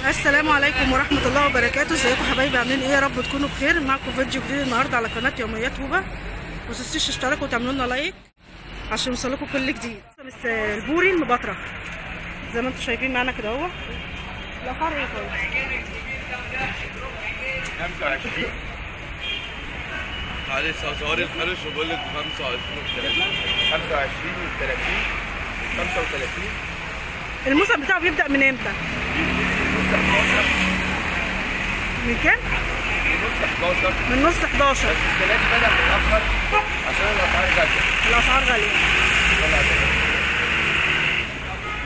السلام عليكم ورحمة الله وبركاته. ازيكم حبايبي، عاملين ايه؟ يا رب تكونوا بخير. معاكم فيديو جديد النهارده على قناة يوميات هوبا. ما تنسوش تشتركوا وتعملوا لنا لايك عشان يوصلكم كل جديد. بس البوري المبطرخ زي ما انتم شايفين معانا كده اهو. الاسعار ايه طيب؟ 25 معلش اسعار الحرش وبقول لك 25 و30 35. الموسم بتاعه بيبدأ من امتى؟ من كام؟ من نص 11. بس السنه دي بدأ متأخر عشان الاسعار غالية. الاسعار غالية.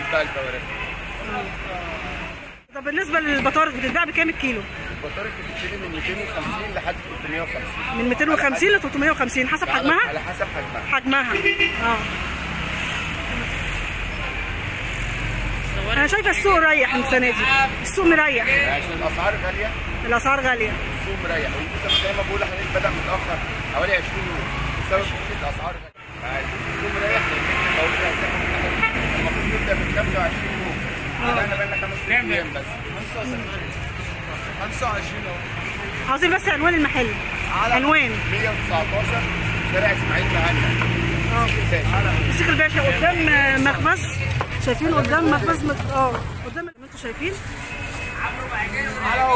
بتاع الفوارق. طب بالنسبة للبطارخ بتتباع بكام الكيلو؟ البطارخ بتبتدي من 250 لحد 350. من 250 ل 350 حسب حجمها؟ على حسب حجمها. انا شايفه السوق مريح السنه دي، السوق مريح عشان الاسعار غاليه. الاسعار غاليه، السوق مريح. والموسم زي ما بقول لحضرتك بدأ متأخر حوالي 20 يوم بسبب الاسعار غاليه. السوق مريح المفروض نبدأ من 25 يوم. بدأنا بقالنا 5 ايام بس. 25 اهو. عاوزين بس عنوان المحل. عنوان 119 شارع اسماعيل مهنا. مسك الباشا قدام مخبز. شايفين قدام مخبز قدام ما انتوا شايفين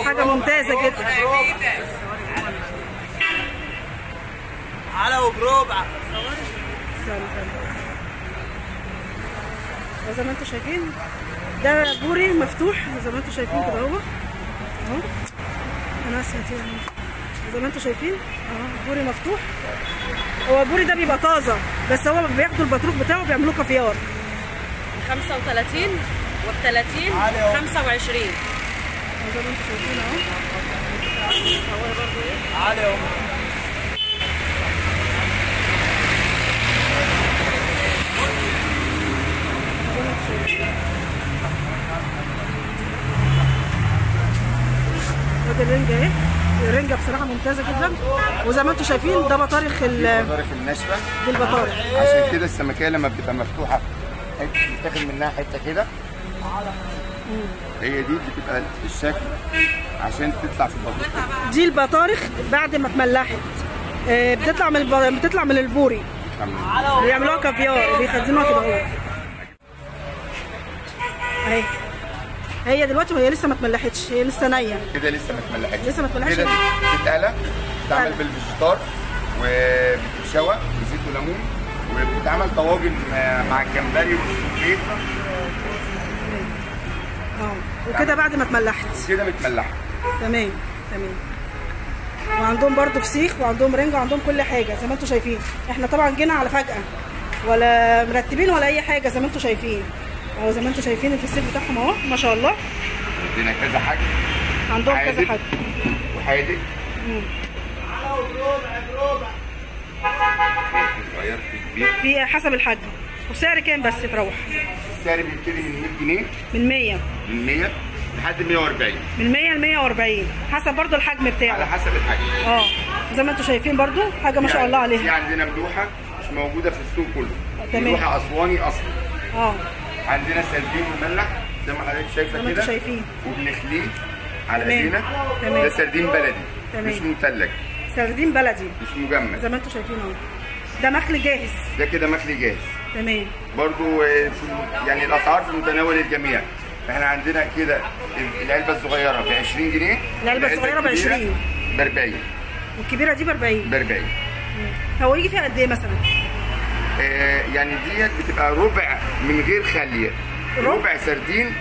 حاجه ممتازه جدا. على وبربع. زي ما انتوا شايفين ده بوري مفتوح زي ما انتوا شايفين كده اهو. انا اسفه زي ما انتوا شايفين بوري مفتوح. هو البوري ده بيبقى طازه بس هو بياخدوا البطروخ بتاعه بيعملوه كافيار. 35 وال30 25 زي ما انتوا شايفين اهو. صور برضه ايه؟ عالي اهو. ادي الرنجه اهي. الرنجه بصراحه ممتازه جدا. وزي ما انتم شايفين ده بطارخ الناشفه. دي البطارخ. عشان كده السمكيه لما بتبقى مفتوحه بتاخد منها حته كده. هي دي بتبقى الشكل عشان تطلع في البطارخ. دي البطارخ بعد ما اتملحت بتطلع من البوري. بيعملوها كافيار بيخزنوها كده اهو. اهي هي دلوقتي وهي لسه ما اتملحتش، هي لسه نيه كده. لسه ما اتملحتش كده بتتقلى. بتتعمل بالفيجيتار وبتتشوى بزيت وليمون وبتتعمل طواجن مع الجمبري والسوفيت. وكده بعد ما اتملحت كده متملحه. تمام. وعندهم برضو فسيخ وعندهم رنجة وعندهم كل حاجه زي ما انتم شايفين. احنا طبعا جينا على فجأة ولا مرتبين ولا اي حاجه زي ما انتم شايفين. زي ما انتم شايفين الفسيخ بتاعهم اهو ما شاء الله. عندنا كذا حاجه. عندهم كذا حاجه. وحادق. في حسب الحجم. وسعر كام بس تروح؟ السعر بيبتدي من 100 جنيه. من 100 لحد 140. من 100 ل 140 حسب برضو الحجم بتاعه. على حسب الحجم. زي ما انتم شايفين برضو حاجه ما شاء الله عليها. في عندنا ملوحه مش موجوده في السوق كله. تمام. ملوحه اسواني اصلي. عندنا سردين مملح زي ما حضرتك شايفه كده. زي ما انتم شايفين. وبنخليه على ايدينا. ده سردين بلدي. مش مثلج. سردين بلدي مش مجمد زي ما انتم شايفين اهو. ده مخلي جاهز. ده كده مخلي جاهز. تمام. برضو يعني الاسعار في متناول الجميع. احنا عندنا كده العلبه الصغيره ب 20 جنيه. العلبه الصغيره ب 20 ب 40. والكبيره دي ب 40. ب 40. هو يجي فيها قد ايه مثلا؟ يعني ديت بتبقى ربع من غير خليه. ربع سردين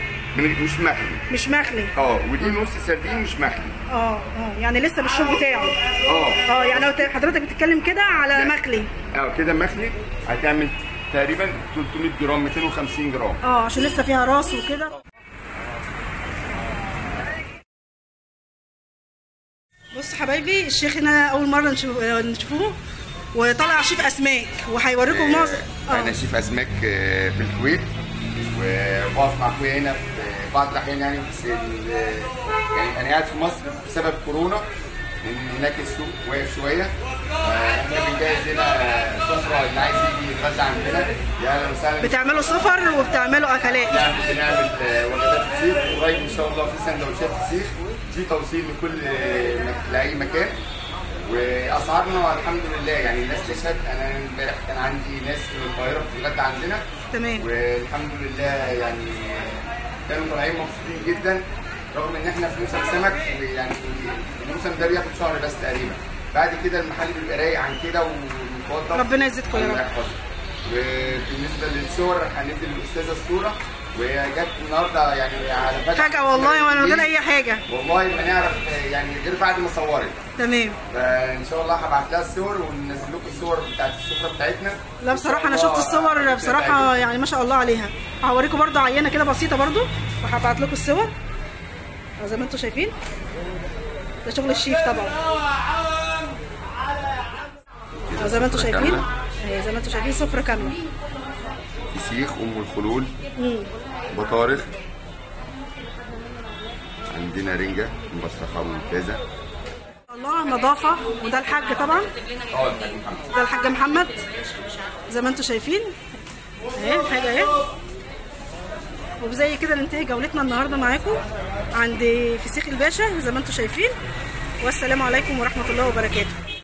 مش مخلي. ودي نص سردين مش مخلي. يعني لسه بالشوك بتاعه. يعني لو حضرتك بتتكلم كده على مخلي. كده مخلي هتعمل تقريبا 300 جرام 250 جرام. عشان لسه فيها راس وكده. بص حبايبي، الشيخ هنا اول مره نشوفوه وطلع شيف اسماك وهيوريكم معظم. انا شيف اسماك في الكويت وبقف مع اخويا هنا في بعض الاحيان يعني. بس يعني انا قاعد في مصر بسبب كورونا لان هناك السوق واقف شويه. احنا بنجهز هنا سفره اللي عايز يجي يتغدى عندنا. يا اهلا وسهلا. بتعملوا سفر وبتعملوا اكلات؟ بنعمل وجبات فسيخ، قريب ان شاء الله في سندوتشات فسيخ، في توصيل لاي مكان. واسعارنا الحمد لله يعني الناس تشهد. انا امبارح كان عندي ناس من القاهره بتتغدى عندنا. تمام. والحمد لله يعني كانوا طالعين مبسوطين جدا، رغم ان احنا في موسم سمك، ويعني الموسم ده بياخد شهر بس تقريبا. بعد كده المحل بيبقى رايق عن كده ومتوضب. ربنا يزيدكم يا رب. وبالنسبه للصور هندي للاستاذه الصوره، وهي جت النهارده يعني على فجأة والله وانا من غير اي حاجه. والله ما نعرف يعني غير بعد ما صورت. تمام. فان شاء الله هبعت لها الصور وننزل لكم الصور بتاعت السفره بتاعتنا. لا بصراحه انا شفت الصور بصراحه يعني ما شاء الله عليها. هوريكم برده عينه كده بسيطه برده وهبعت لكم الصور زي ما انتم شايفين. ده شغل الشيف طبعا. زي ما انتم شايفين اهي، زي ما انتم شايفين سفره كامله. فسيخ ام الخلول، بطارخ، عندنا رنجه مبشره ممتازه. الله نظافه. وده الحاج طبعا. الحاج محمد. ده الحاج محمد زي ما انتم شايفين اهي الحاجه اهي. وبزي كده ننتهي جولتنا النهارده معاكم عند فسيخ الباشا زي ما انتم شايفين. والسلام عليكم ورحمه الله وبركاته.